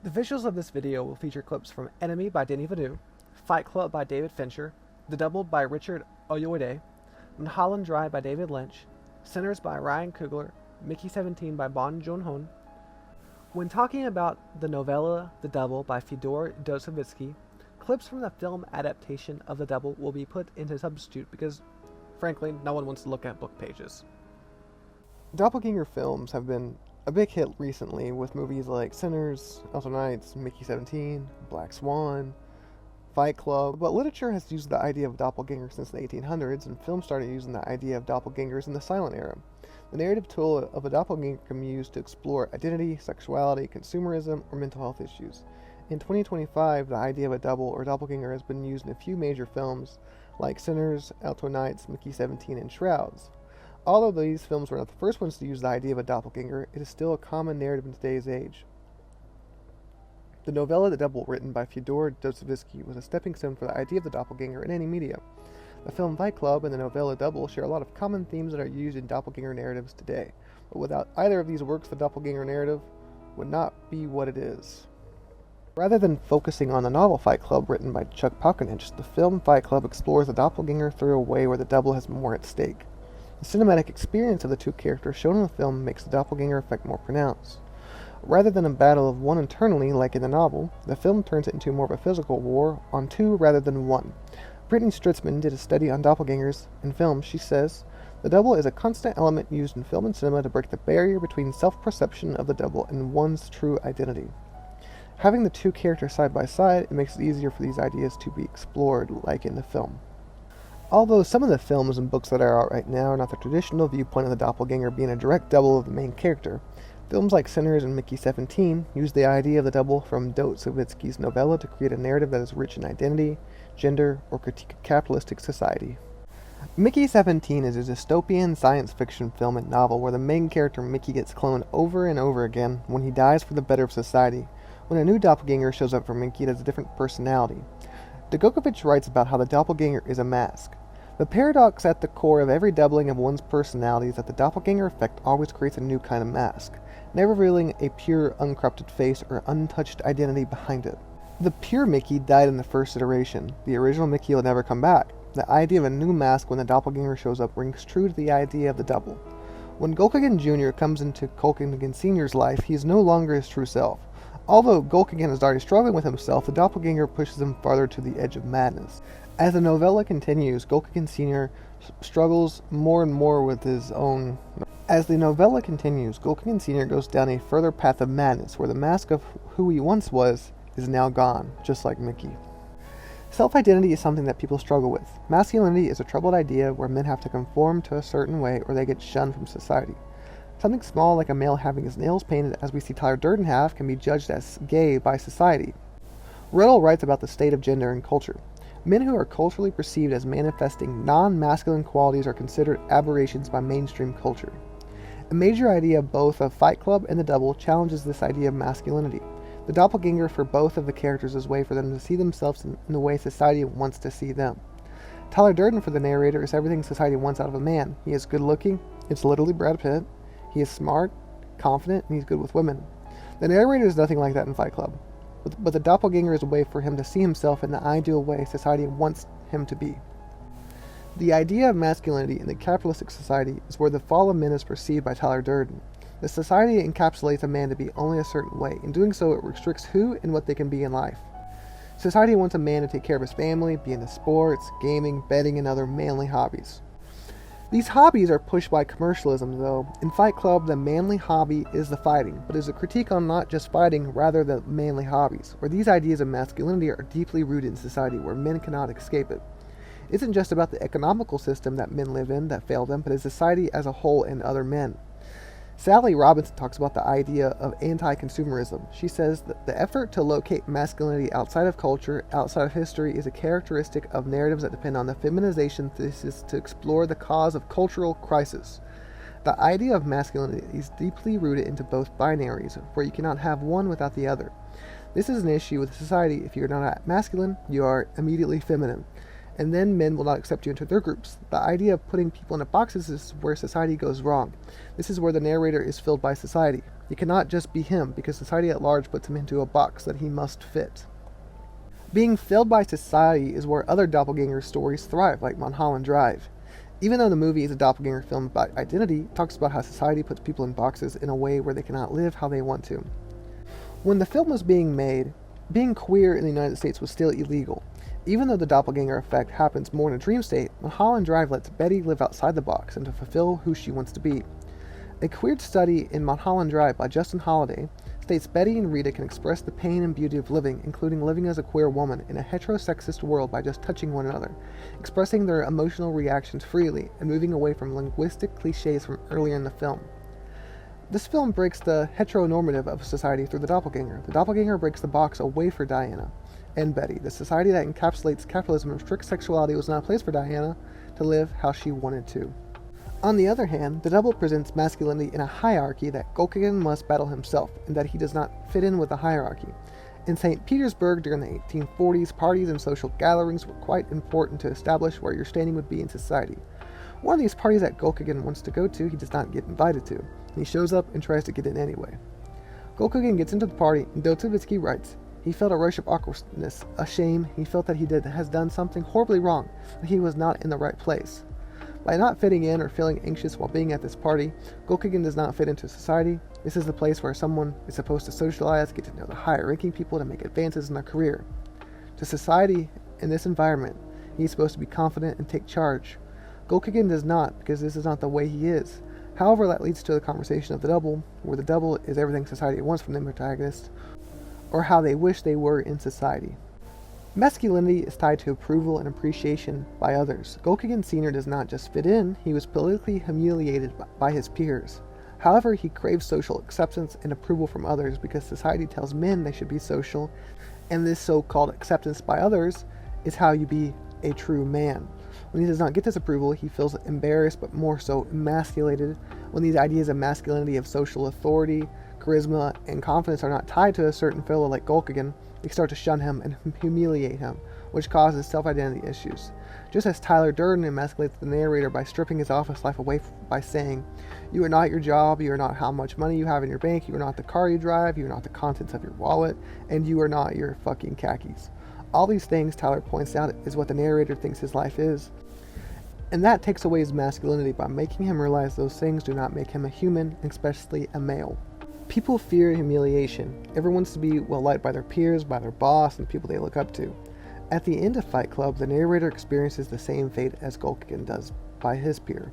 The visuals of this video will feature clips from Enemy by Denis Villeneuve, Fight Club by David Fincher, The Double by Richard Ayoade, Mulholland Drive by David Lynch, Sinners by Ryan Coogler, Mickey 17 by Bong Joon-ho. When talking about the novella The Double by Fyodor Dostoevsky, clips from the film adaptation of The Double will be put into substitute because, frankly, no one wants to look at book pages. Doppelganger films have been a big hit recently with movies like Sinners, Elton Nights, Mickey 17, Black Swan, Fight Club, but literature has used the idea of doppelganger since the 1800s, and film started using the idea of doppelgangers in the silent era. The narrative tool of a doppelganger can be used to explore identity, sexuality, consumerism, or mental health issues. In 2025, the idea of a double or doppelganger has been used in a few major films like Sinners, Elton Nights, Mickey 17, and Shrouds. Although these films were not the first ones to use the idea of a doppelganger, it is still a common narrative in today's age. The novella The Double, written by Fyodor Dostoevsky, was a stepping stone for the idea of the doppelganger in any media. The film Fight Club and the novella Double share a lot of common themes that are used in doppelganger narratives today, but without either of these works, the doppelganger narrative would not be what it is. Rather than focusing on the novel Fight Club written by Chuck Palahniuk, the film Fight Club explores the doppelganger through a way where the double has more at stake. The cinematic experience of the two characters shown in the film makes the doppelganger effect more pronounced. Rather than a battle of one internally, like in the novel, the film turns it into more of a physical war on two rather than one. Brittany Stritzman did a study on doppelgangers in film. She says, "The double is a constant element used in film and cinema to break the barrier between self-perception of the double and one's true identity. Having the two characters side by side, it makes it easier for these ideas to be explored, like in the film." Although some of the films and books that are out right now are not the traditional viewpoint of the doppelganger being a direct double of the main character, films like Sinners and Mickey 17 use the idea of the double from Dostoevsky's novella to create a narrative that is rich in identity, gender, or critique of capitalistic society. Mickey 17 is a dystopian science fiction film and novel where the main character Mickey gets cloned over and over again when he dies for the better of society. When a new doppelganger shows up for Mickey, it has a different personality. Dogokovich writes about how the doppelganger is a mask. The paradox at the core of every doubling of one's personality is that the doppelganger effect always creates a new kind of mask, never revealing a pure, uncorrupted face or untouched identity behind it. The pure Mickey died in the first iteration. The original Mickey will never come back. The idea of a new mask when the doppelganger shows up rings true to the idea of the double. When Doppelganger Jr. comes into Doppelganger Sr.'s life, he is no longer his true self. Although Doppelganger is already struggling with himself, the doppelganger pushes him farther to the edge of madness. As the novella continues, Doppelganger Sr. struggles more and more with his own. As the novella continues, Doppelganger Sr. goes down a further path of madness, where the mask of who he once was is now gone, just like Mickey. Self-identity is something that people struggle with. Masculinity is a troubled idea where men have to conform to a certain way or they get shunned from society. Something small like a male having his nails painted, as we see Tyler Durden have, can be judged as gay by society. Riddle writes about the state of gender and culture. Men who are culturally perceived as manifesting non-masculine qualities are considered aberrations by mainstream culture. A major idea both of Fight Club and The Double challenges this idea of masculinity. The doppelganger for both of the characters is a way for them to see themselves in the way society wants to see them. Tyler Durden for the narrator is everything society wants out of a man. He is good looking, it's literally Brad Pitt, he is smart, confident, and he's good with women. The narrator is nothing like that in Fight Club. But the doppelganger is a way for him to see himself in the ideal way society wants him to be. The idea of masculinity in the capitalistic society is where the fall of men is perceived by Tyler Durden. The society encapsulates a man to be only a certain way. In doing so, it restricts who and what they can be in life. Society wants a man to take care of his family, be into sports, gaming, betting, and other manly hobbies. These hobbies are pushed by commercialism, though. In Fight Club, the manly hobby is the fighting, but is a critique on not just fighting, rather the manly hobbies, where these ideas of masculinity are deeply rooted in society where men cannot escape it. It isn't just about the economical system that men live in that failed them, but as society as a whole and other men. Sally Robinson talks about the idea of anti-consumerism. She says that the effort to locate masculinity outside of culture, outside of history, is a characteristic of narratives that depend on the feminization thesis to explore the cause of cultural crisis. The idea of masculinity is deeply rooted into both binaries, where you cannot have one without the other. This is an issue with society. If you're not masculine, you are immediately feminine. and then men will not accept you into their groups. The idea of putting people into boxes is where society goes wrong. This is where the narrator is filled by society. He cannot just be him, because society at large puts him into a box that he must fit. Being filled by society is where other doppelganger stories thrive, like Mulholland Drive. Even though the movie is a doppelganger film about identity, it talks about how society puts people in boxes in a way where they cannot live how they want to. When the film was being made, being queer in the United States was still illegal. Even though the doppelganger effect happens more in a dream state, Mulholland Drive lets Betty live outside the box and to fulfill who she wants to be. A queer study in Mulholland Drive by Justin Holliday states Betty and Rita can express the pain and beauty of living, including living as a queer woman in a heterosexist world by just touching one another, expressing their emotional reactions freely, and moving away from linguistic cliches from earlier in the film. This film breaks the heteronormative of society through the doppelganger. The doppelganger breaks the box away for Diana and Betty. The society that encapsulates capitalism and strict sexuality was not a place for Diana to live how she wanted to. On the other hand, the double presents masculinity in a hierarchy that Gokigen must battle himself, and that he does not fit in with the hierarchy. In St. Petersburg during the 1840s, parties and social gatherings were quite important to establish where your standing would be in society. One of these parties that Gokigen wants to go to, he does not get invited to, and he shows up and tries to get in anyway. Gokigen gets into the party, and Dostoevsky writes, he felt a rush of awkwardness, a shame. He felt that he has done something horribly wrong, that he was not in the right place. By not fitting in or feeling anxious while being at this party, Gokigen does not fit into society. This is the place where someone is supposed to socialize, get to know the higher-ranking people to make advances in their career. To society, in this environment, he is supposed to be confident and take charge. Gokigen does not, because this is not the way he is. However, that leads to the conversation of the double, where the double is everything society wants from the protagonist, or how they wish they were in society. Masculinity is tied to approval and appreciation by others. Gokigen Sr. does not just fit in, he was politically humiliated by his peers. However, he craves social acceptance and approval from others because society tells men they should be social, and this so-called acceptance by others is how you be a true man. When he does not get this approval, he feels embarrassed, but more so emasculated. When these ideas of masculinity, of social authority, charisma, and confidence are not tied to a certain fellow like Gokigen, they start to shun him and humiliate him, which causes self-identity issues. Just as Tyler Durden emasculates the narrator by stripping his office life away by saying, you are not your job, you are not how much money you have in your bank, you are not the car you drive, you are not the contents of your wallet, and you are not your fucking khakis. All these things, Tyler points out, is what the narrator thinks his life is. And that takes away his masculinity by making him realize those things do not make him a human, especially a male. People fear humiliation. Everyone wants to be well liked by their peers, by their boss, and people they look up to. At the end of Fight Club, the narrator experiences the same fate as Gokigen does by his peer.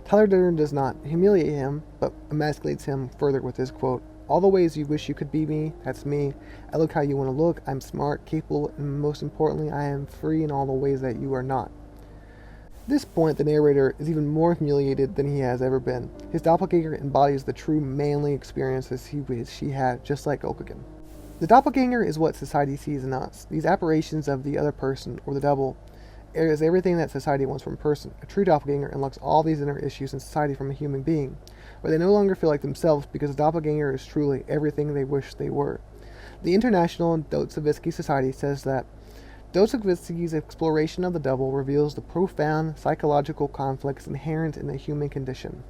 Tyler Durden does not humiliate him, but emasculates him further with his quote, all the ways you wish you could be me, that's me. I look how you want to look, I'm smart, capable, and most importantly, I am free in all the ways that you are not. At this point, the narrator is even more humiliated than he has ever been. His doppelganger embodies the true manly experiences he wished she had, just like Gokigen. The doppelganger is what society sees in us. These apparitions of the other person, or the double, is everything that society wants from a person. A true doppelganger unlocks all these inner issues in society from a human being, where they no longer feel like themselves because a doppelganger is truly everything they wish they were. The International Dostoevsky Society says that Dostoevsky's exploration of the double reveals the profound psychological conflicts inherent in the human condition.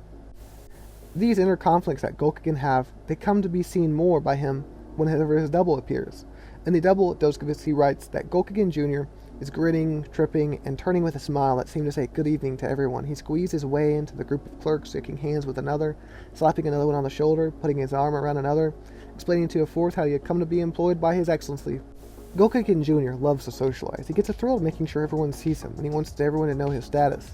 These inner conflicts that Gokigen have, they come to be seen more by him whenever his double appears. In the double, Dostoevsky writes that Gokigen Jr. is grinning, tripping, and turning with a smile that seemed to say good evening to everyone. He squeezed his way into the group of clerks, shaking hands with another, slapping another one on the shoulder, putting his arm around another, explaining to a fourth how he had come to be employed by His Excellency. Gokigen Jr. loves to socialize. He gets a thrill of making sure everyone sees him, and he wants everyone to know his status.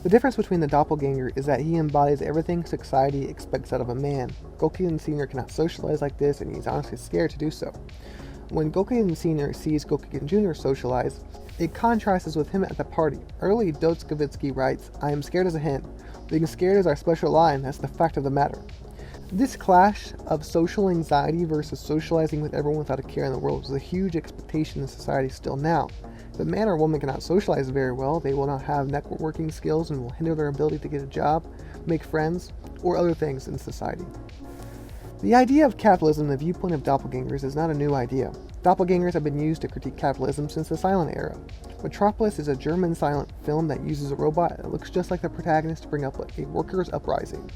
The difference between the doppelganger is that he embodies everything society expects out of a man. Gokigen Sr. cannot socialize like this, and he's honestly scared to do so. When Gokigen Sr. sees Gokigen Jr. socialize, it contrasts with him at the party. Early, Dostoevsky writes, I am scared as a hen. Being scared is our special line, that's the fact of the matter. This clash of social anxiety versus socializing with everyone without a care in the world is a huge expectation in society still now. If a man or woman cannot socialize very well, they will not have networking skills and will hinder their ability to get a job, make friends, or other things in society. The idea of capitalism and the viewpoint of doppelgangers is not a new idea. Doppelgangers have been used to critique capitalism since the silent era. Metropolis is a German silent film that uses a robot that looks just like the protagonist to bring up a workers' uprising.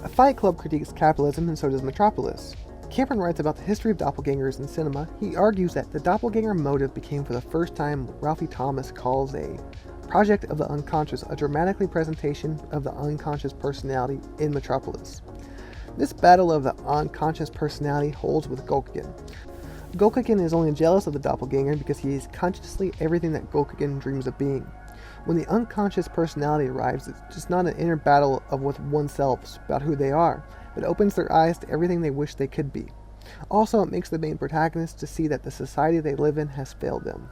A Fight Club critiques capitalism, and so does Metropolis. Cameron writes about the history of doppelgangers in cinema. He argues that the doppelganger motive became for the first time what Ralphie Thomas calls a project of the unconscious, a dramatic presentation of the unconscious personality in Metropolis. This battle of the unconscious personality holds with Gokagin. Gokagin is only jealous of the doppelganger because he is consciously everything that Gokagin dreams of being. When the unconscious personality arrives, it's just not an inner battle of with oneself about who they are. It opens their eyes to everything they wish they could be. Also, it makes the main protagonist to see that the society they live in has failed them.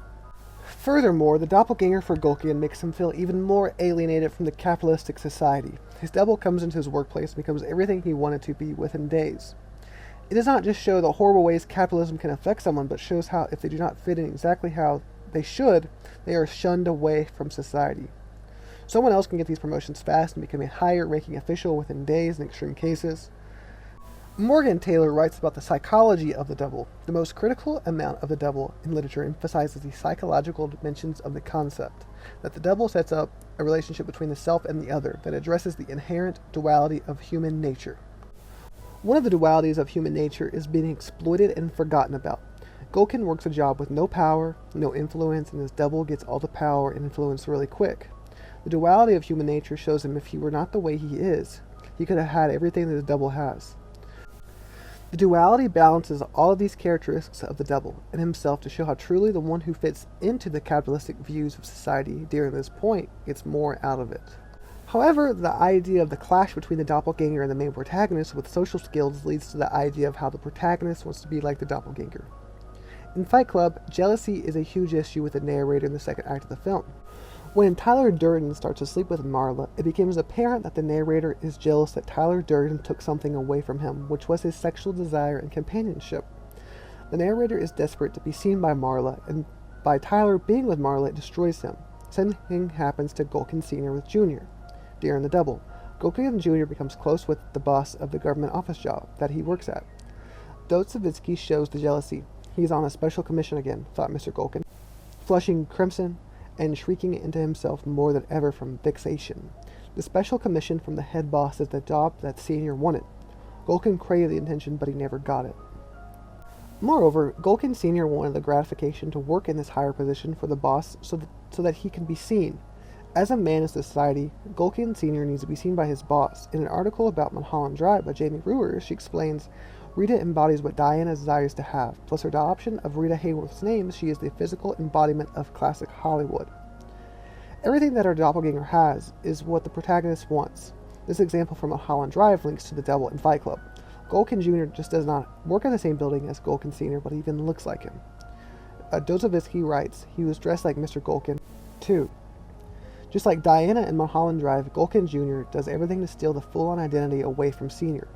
Furthermore, the doppelganger for Gokagin makes him feel even more alienated from the capitalistic society. His double comes into his workplace and becomes everything he wanted to be within days. It does not just show the horrible ways capitalism can affect someone, but shows how if they do not fit in exactly how they should, they are shunned away from society. Someone else can get these promotions fast and become a higher-ranking official within days in extreme cases. Morgan Taylor writes about the psychology of the double. The most critical amount of the double in literature emphasizes the psychological dimensions of the concept, that the double sets up a relationship between the self and the other that addresses the inherent duality of human nature. One of the dualities of human nature is being exploited and forgotten about. Gokagin works a job with no power, no influence, and his double gets all the power and influence really quick. The duality of human nature shows him if he were not the way he is, he could have had everything that his double has. The duality balances all of these characteristics of the double and himself to show how truly the one who fits into the capitalistic views of society during this point gets more out of it. However, the idea of the clash between the doppelganger and the main protagonist with social skills leads to the idea of how the protagonist wants to be like the doppelganger. In Fight Club, jealousy is a huge issue with the narrator in the second act of the film. When Tyler Durden starts to sleep with Marla, it becomes apparent that the narrator is jealous that Tyler Durden took something away from him, which was his sexual desire and companionship. The narrator is desperate to be seen by Marla, and by Tyler being with Marla, it destroys him. Same thing happens to Gokagin Sr. with Jr. During the double, Gokagin Jr. becomes close with the boss of the government office job that he works at. Dostoevsky shows the jealousy. He's on a special commission again, thought Mr. Gokagin, flushing crimson and shrieking into himself more than ever from vexation. The special commission from the head boss is the job that Senior wanted. Gokagin craved the attention, but he never got it. Moreover, Gokagin Senior wanted the gratification to work in this higher position for the boss so that he can be seen. As a man in society, Gokagin Senior needs to be seen by his boss. In an article about Mulholland Drive by Jamie Brewer, she explains, Rita embodies what Diana desires to have. Plus her adoption of Rita Hayworth's name, she is the physical embodiment of classic Hollywood. Everything that our doppelganger has is what the protagonist wants. This example from Mulholland Drive links to the double in Fight Club. Gokagin Jr. just does not work in the same building as Gokagin Sr., but even looks like him. Dostoevsky writes, he was dressed like Mr. Gokagin, too. Just like Diana in Mulholland Drive, Gokagin Jr. does everything to steal the full-on identity away from Senior.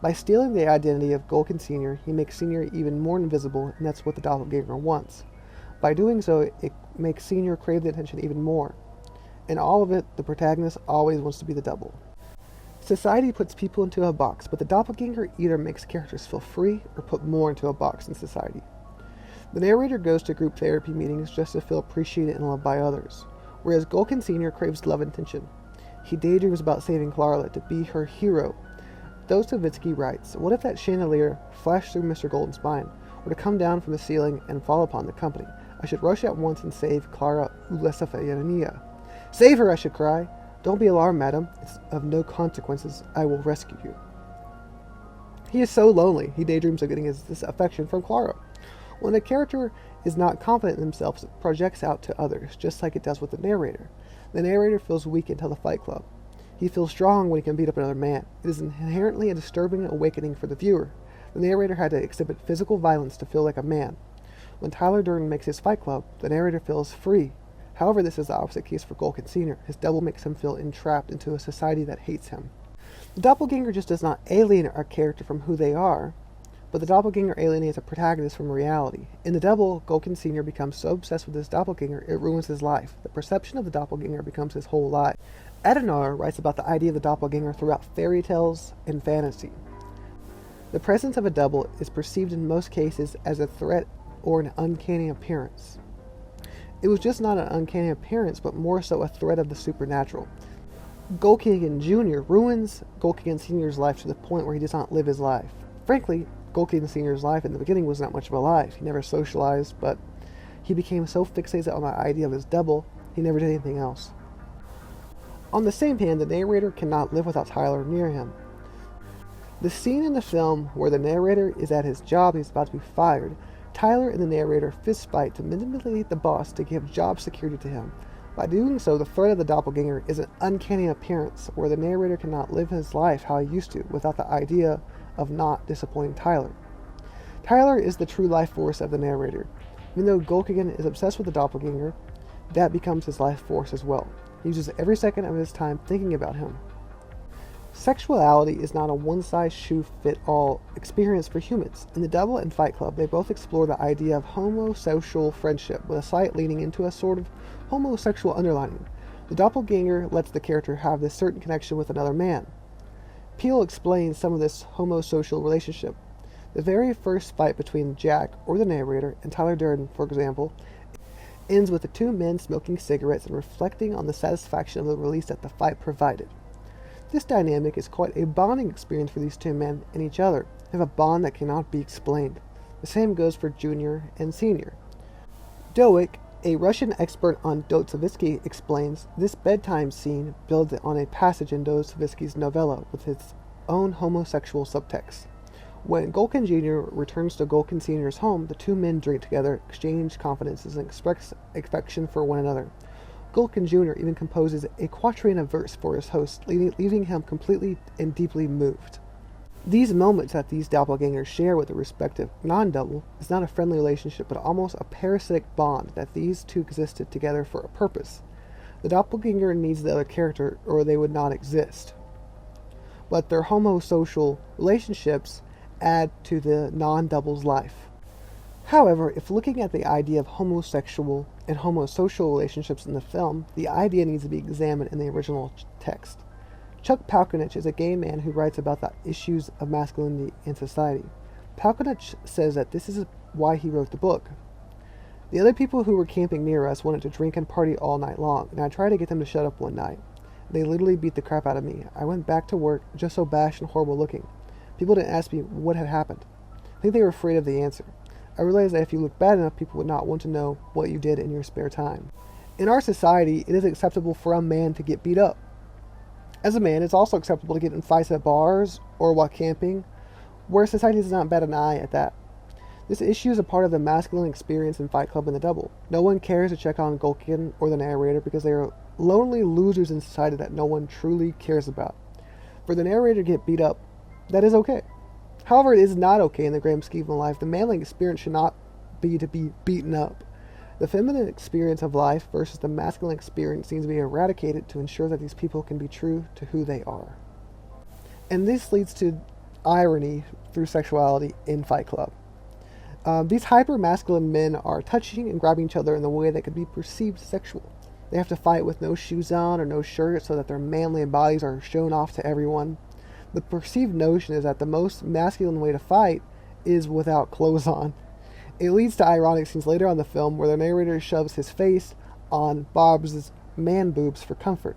By stealing the identity of Gokagin Sr., he makes Senior even more invisible, and that's what the doppelganger wants. By doing so, it makes Senior crave the attention even more. In all of it, the protagonist always wants to be the double. Society puts people into a box, but the doppelganger either makes characters feel free or put more into a box in society. The narrator goes to group therapy meetings just to feel appreciated and loved by others, whereas Gokagin Sr. craves love and attention. He daydreams about saving Clara to be her hero. Dostoevsky writes, what if that chandelier flashed through Mr. Golden's mind, were to come down from the ceiling and fall upon the company? I should rush at once and save Clara Ulesafania. Save her, I should cry. Don't be alarmed, madam. It's of no consequences. I will rescue you. He is so lonely, he daydreams of getting this affection from Clara. When a character is not confident in themselves, it projects out to others, just like it does with the narrator. The narrator feels weak until the Fight Club. He feels strong when he can beat up another man. It is inherently a disturbing awakening for the viewer. The narrator had to exhibit physical violence to feel like a man. When Tyler Durden makes his Fight Club, the narrator feels free. However, this is the opposite case for Gokagin Sr. His double makes him feel entrapped into a society that hates him. The doppelganger just does not alienate our character from who they are, but the doppelganger alienates a protagonist from reality. In the double, Gokagin Sr. becomes so obsessed with his doppelganger, it ruins his life. The perception of the doppelganger becomes his whole life. Adenauer writes about the idea of the doppelganger throughout fairy tales and fantasy. The presence of a double is perceived in most cases as a threat or an uncanny appearance. It was just not an uncanny appearance, but more so a threat of the supernatural. Doppelganger Jr. ruins Doppelganger Sr.'s life to the point where he does not live his life. Frankly, Doppelganger Sr.'s life in the beginning was not much of a life. He never socialized, but he became so fixated on the idea of his double, he never did anything else. On the same hand, the narrator cannot live without Tyler near him. The scene in the film where the narrator is at his job, he's about to be fired, Tyler and the narrator fistfight to manipulate the boss to give job security to him. By doing so, the threat of the doppelganger is an uncanny appearance where the narrator cannot live his life how he used to without the idea of not disappointing Tyler. Tyler is the true life force of the narrator. Even though Doppelganger is obsessed with the doppelganger, that becomes his life force as well. He uses every second of his time thinking about him. Sexuality is not a one-size-shoe-fit-all experience for humans. In The Double and Fight Club, they both explore the idea of homosexual friendship, with a slight leaning into a sort of homosexual underlining. The doppelganger lets the character have this certain connection with another man. Peele explains some of this homosocial relationship. The very first fight between Jack, or the narrator, and Tyler Durden, for example, ends with the two men smoking cigarettes and reflecting on the satisfaction of the release that the fight provided. This dynamic is quite a bonding experience for these two men and each other. They have a bond that cannot be explained. The same goes for Junior and Senior. Doik, a Russian expert on Dostoevsky, explains this bedtime scene builds on a passage in Dostoevsky's novella with its own homosexual subtext. When Gulkin Jr. returns to Gulkin Sr.'s home, the two men drink together, exchange confidences, and express affection for one another. Gulkin Jr. even composes a quatrain of verse for his host, leaving him completely and deeply moved. These moments that these doppelgangers share with their respective non-double is not a friendly relationship, but almost a parasitic bond that these two existed together for a purpose. The doppelganger needs the other character, or they would not exist. But their homosocial relationships add to the non-double's life. However, if looking at the idea of homosexual and homosocial relationships in the film, the idea needs to be examined in the original text. Chuck Palahniuk is a gay man who writes about the issues of masculinity in society. Palahniuk says that this is why he wrote the book. The other people who were camping near us wanted to drink and party all night long, and I tried to get them to shut up one night. They literally beat the crap out of me. I went back to work just so bashed and horrible looking. People didn't ask me what had happened. I think they were afraid of the answer. I realized that if you look bad enough, people would not want to know what you did in your spare time. In our society, it is acceptable for a man to get beat up. As a man, it's also acceptable to get in fights at bars or while camping, where society does not bat an eye at that. This issue is a part of the masculine experience in Fight Club and The Double. No one cares to check on Gulkin or the narrator because they are lonely losers in society that no one truly cares about. For the narrator to get beat up, that is okay. However, it is not okay in the grand scheme of life. The manly experience should not be to be beaten up. The feminine experience of life versus the masculine experience needs to be eradicated to ensure that these people can be true to who they are. And this leads to irony through sexuality in Fight Club. These hyper-masculine men are touching and grabbing each other in the way that could be perceived sexual. They have to fight with no shoes on or no shirt so that their manly bodies are shown off to everyone. The perceived notion is that the most masculine way to fight is without clothes on. It leads to ironic scenes later on in the film where the narrator shoves his face on Bob's man boobs for comfort.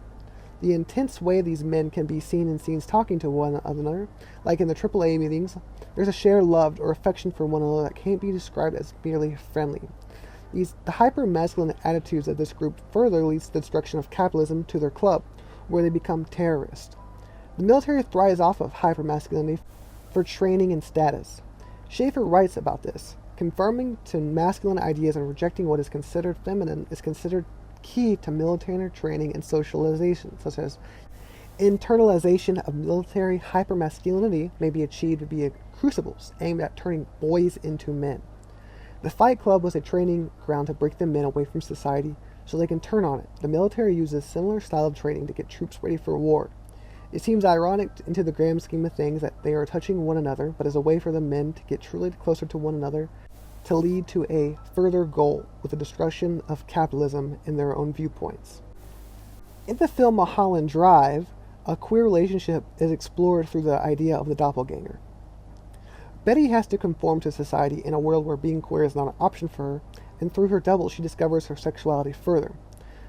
The intense way these men can be seen in scenes talking to one another, like in the AAA meetings, there's a shared love or affection for one another that can't be described as merely friendly. The hyper-masculine attitudes of this group further leads to the destruction of capitalism to their club, where they become terrorists. The military thrives off of hypermasculinity for training and status. Schaefer writes about this. Conforming to masculine ideas and rejecting what is considered feminine is considered key to military training and socialization, such as internalization of military hypermasculinity may be achieved via crucibles aimed at turning boys into men. The Fight Club was a training ground to break the men away from society so they can turn on it. The military uses similar style of training to get troops ready for war. It seems ironic into the grand scheme of things that they are touching one another, but as a way for the men to get truly closer to one another to lead to a further goal with the destruction of capitalism in their own viewpoints. In the film Mulholland Drive, a queer relationship is explored through the idea of the doppelganger. Betty has to conform to society in a world where being queer is not an option for her, and through her double she discovers her sexuality further.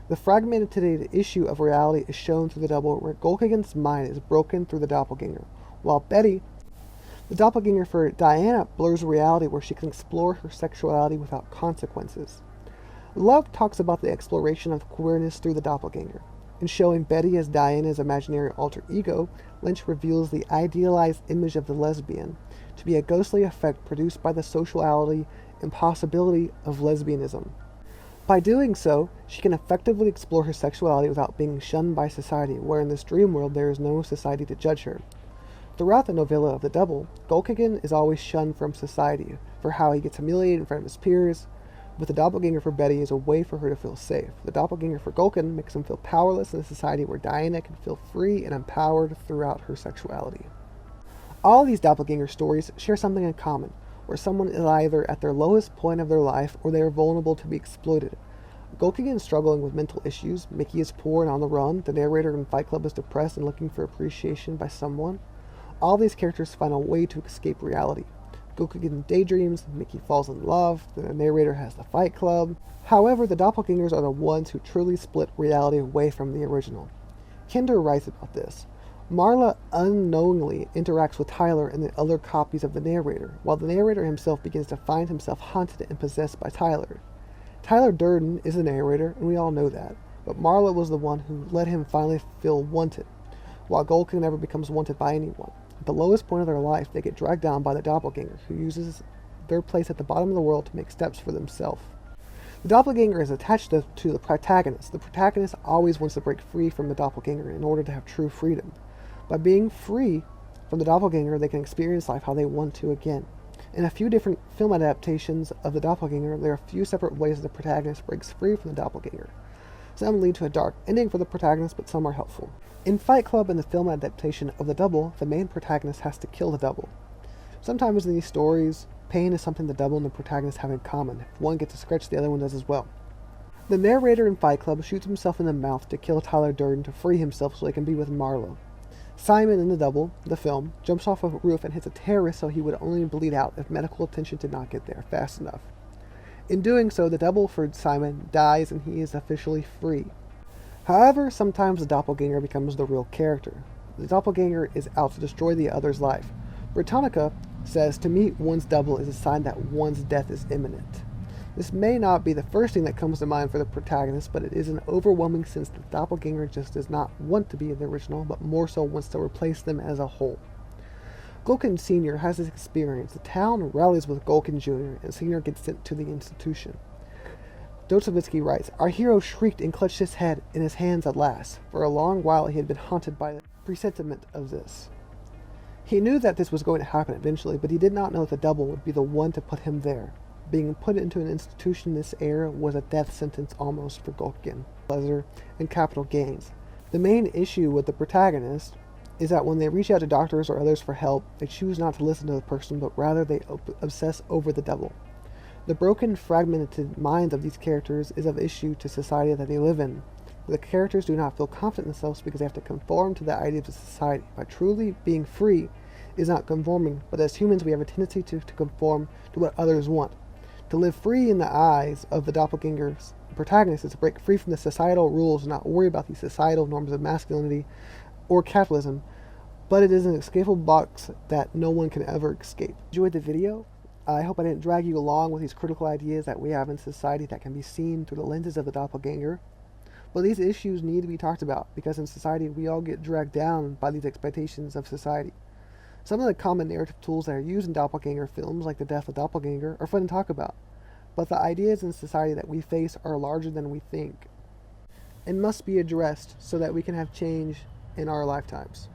The fragmented issue of reality is shown through the double, where Doppelganger's mind is broken through the doppelganger, while Betty, the doppelganger for Diana, blurs reality where she can explore her sexuality without consequences. Love talks about the exploration of queerness through the doppelganger. In showing Betty as Diana's imaginary alter ego, Lynch reveals the idealized image of the lesbian to be a ghostly effect produced by the sociality and possibility of lesbianism. By doing so, she can effectively explore her sexuality without being shunned by society, where in this dream world there is no society to judge her. Throughout the novella of the double, Doppelganger is always shunned from society for how he gets humiliated in front of his peers, but the doppelganger for Betty is a way for her to feel safe. The doppelganger for Doppelganger makes him feel powerless in a society where Diana can feel free and empowered throughout her sexuality. All these doppelganger stories share something in common, where someone is either at their lowest point of their life or they are vulnerable to be exploited. Doppelganger is struggling with mental issues, Mickey is poor and on the run, the narrator in Fight Club is depressed and looking for appreciation by someone. All these characters find a way to escape reality. Doppelganger daydreams, Mickey falls in love, the narrator has the Fight Club. However, the doppelgangers are the ones who truly split reality away from the original. Kinder writes about this. Marla unknowingly interacts with Tyler and the other copies of the narrator, while the narrator himself begins to find himself haunted and possessed by Tyler. Tyler Durden is the narrator, and we all know that, but Marla was the one who let him finally feel wanted, while Doppelganger never becomes wanted by anyone. At the lowest point of their life, they get dragged down by the doppelganger, who uses their place at the bottom of the world to make steps for themselves. The doppelganger is attached to the protagonist. The protagonist always wants to break free from the doppelganger in order to have true freedom. By being free from the doppelganger, they can experience life how they want to again. In a few different film adaptations of the doppelganger, there are a few separate ways the protagonist breaks free from the doppelganger. Some lead to a dark ending for the protagonist, but some are helpful. In Fight Club and the film adaptation of the double, the main protagonist has to kill the double. Sometimes in these stories, pain is something the double and the protagonist have in common. If one gets a scratch, the other one does as well. The narrator in Fight Club shoots himself in the mouth to kill Tyler Durden to free himself so he can be with Marlo. Simon in the double, the film, jumps off a roof and hits a terrorist so he would only bleed out if medical attention did not get there fast enough. In doing so, the double for Simon dies and he is officially free. However, sometimes the doppelganger becomes the real character. The doppelganger is out to destroy the other's life. Britannica says to meet one's double is a sign that one's death is imminent. This may not be the first thing that comes to mind for the protagonist, but it is an overwhelming sense that the doppelganger just does not want to be the original, but more so wants to replace them as a whole. Gulkin Sr. has this experience. The town rallies with Gulkin Jr., and Sr. gets sent to the institution. Dostoevsky writes, "Our hero shrieked and clutched his head in his hands at last. For a long while he had been haunted by the presentiment of this. He knew that this was going to happen eventually, but he did not know that the double would be the one to put him there. Being put into an institution in this era was a death sentence almost for Gulkin, pleasure, and capital gains. The main issue with the protagonist is that when they reach out to doctors or others for help, they choose not to listen to the person, but rather they obsess over the devil. The broken, fragmented mind of these characters is of issue to society that they live in. The characters do not feel confident in themselves because they have to conform to the ideas of society. By truly being free is not conforming, but as humans we have a tendency to conform to what others want. To live free in the eyes of the doppelganger's protagonist is to break free from the societal rules and not worry about the societal norms of masculinity or capitalism, but it is an escapable box that no one can ever escape." Enjoyed the video? I hope I didn't drag you along with these critical ideas that we have in society that can be seen through the lenses of the doppelganger. But these issues need to be talked about because in society we all get dragged down by these expectations of society. Some of the common narrative tools that are used in doppelganger films, like the death of Doppelganger, are fun to talk about. But the ideas in society that we face are larger than we think and must be addressed so that we can have change in our lifetimes.